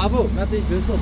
Bravo, maintenant je sors.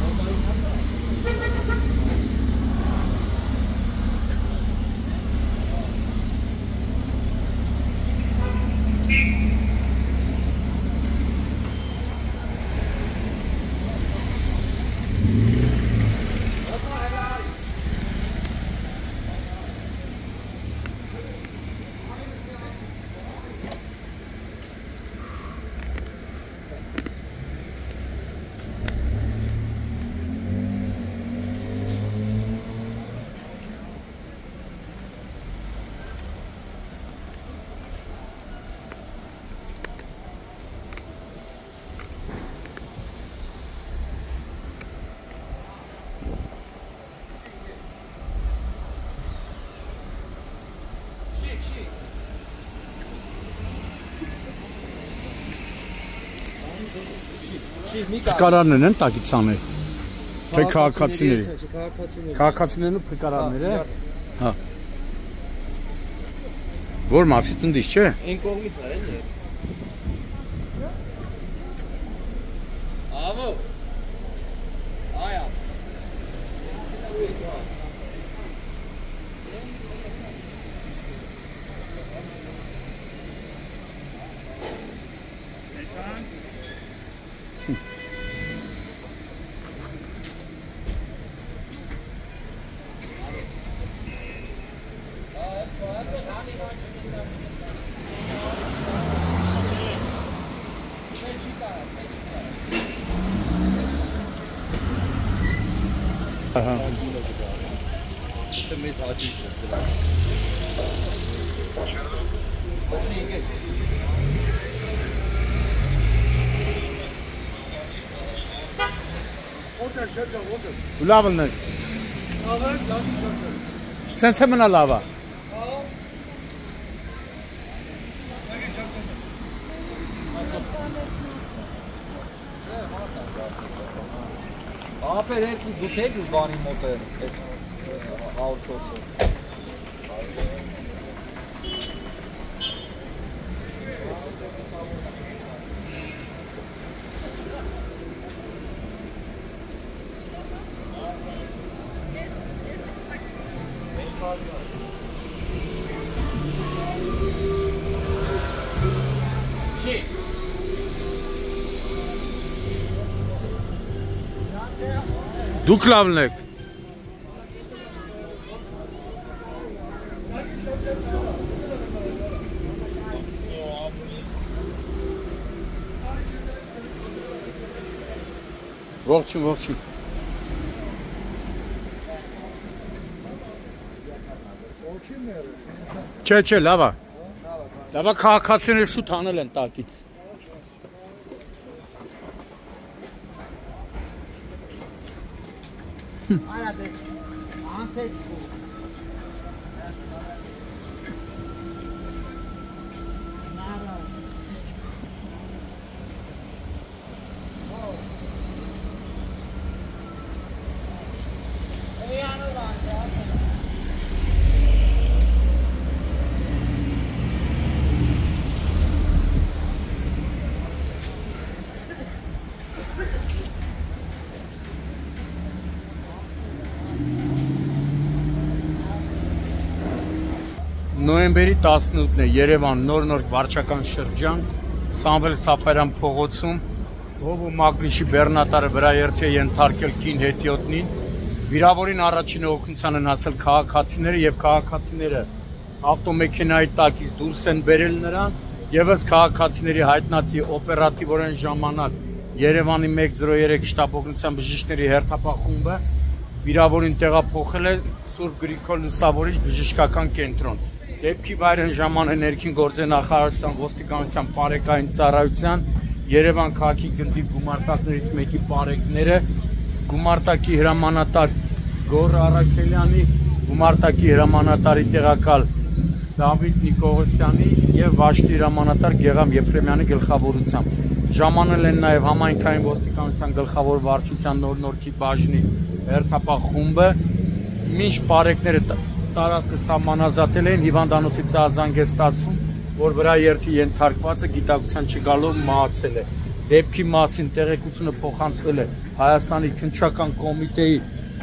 Փկարաններն են տակիցաներ։ Թե քաղաքացիների։ Քաղաքացիներն ու փկարանները։ Հա։ Որ մասից ընդից չէ։ Այն կողմից է, էլի։ Avo։ Այա։ Ահա։ Це ми згадуємо. Լավն է։ Սենց է մնա լավա։ Ապեր հետ դուք եք ու բանի մոտ է աուտոսը։ Դուք լավն եք։ Ողջույն, ողջույն։ Չէ, լավա։ Լավա քաղաքացիները շուտ հանել են տակից։ Aradık. Antep bu. Նոյեմբերի 18-ն է Երևան նոր վարչական շրջան Սամվել Սաֆարյան փողոցում ով ու Մագնիշի բեռնատարը վրա երթի ենթարկել կին հետիոտնին վիրավորին առաջին օգնության են հասել քաղաքացիները եւ քաղաքացիները ավտոմեքենայի տակից դուրս են բերել նրան եւս քաղաքացիների հայտնացի օպերատիվորեն ժամանած Երևանի 103 շտապօգնության բժիշկների հերթապահ խումբը վիրավորին տեղափոխել է Սուրբ Գրիգոր Լուսավորիչ բժշկական կենտրոն Դեպքի վայրն ժամանակ ներքին գործերի նախարարության ոստիկանության բարեկային ծառայության Երևան քաղաքի գնդի գումարտակներից մեկի բարեկները գումարտակի հրամանատար Գոռ Արաքելյանի գումարտակի հրամանատարի տեղակալ Դավիթ Նիկողոսյանի եւ Վաշտի հրամանատար Գեգամ Եփրեմյանի գլխավորությամբ ժամանել են նաեւ համայնքային ոստիկանության գլխավոր վարչության նոր-նորքի բաժնի հերթապահ խումբը մինչ բարեկները տարածքը սահմանազատել են հիվանդանոցից ազանգ է ստացվում որ վրա երթի ենթարկվածը գիտակցության չգալով մահացել է։ Դեպքի մասին տեղեկությունը փոխանցվել է Հայաստանի քննչական կոմիտեի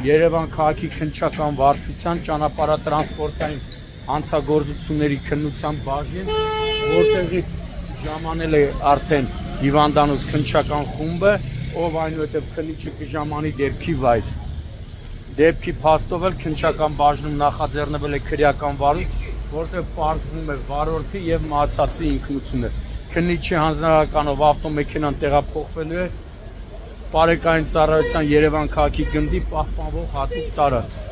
Երևան քաղաքի քննչական վարչության ճանապարհատրանսպորտային հանցագործությունների քննության բաժին, որտեղից ժամանել է արդեն հիվանդանոց քննչական խումբը, ով այնուհետև քննիչը կժամանի դեպքի վայր։ Դեպքի փաստով էլ քննչական բաժնում նախաձեռնվել է քրեական վարույթ, որտեղ պարզվում է վարորդի եւ մահացածի ինքնությունը։ Քննիչի հանձնարարականով ավտոմեքենան տեղափոխվելու է Պարեկային ծառայության Երևան քաղաքի գնդի պահպանվող հատուկ տարածք։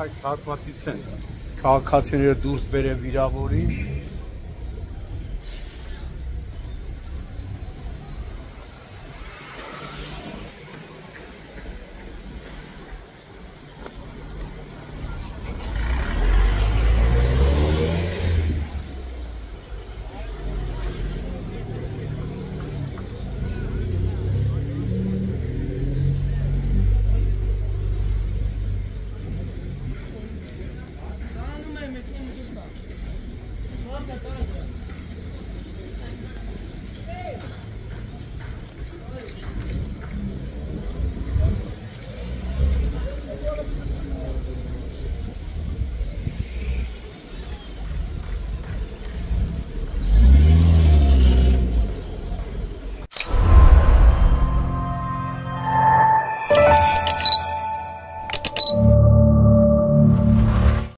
Այս հատվածից են քաղաքացիները դուրս բերել վիրավորին,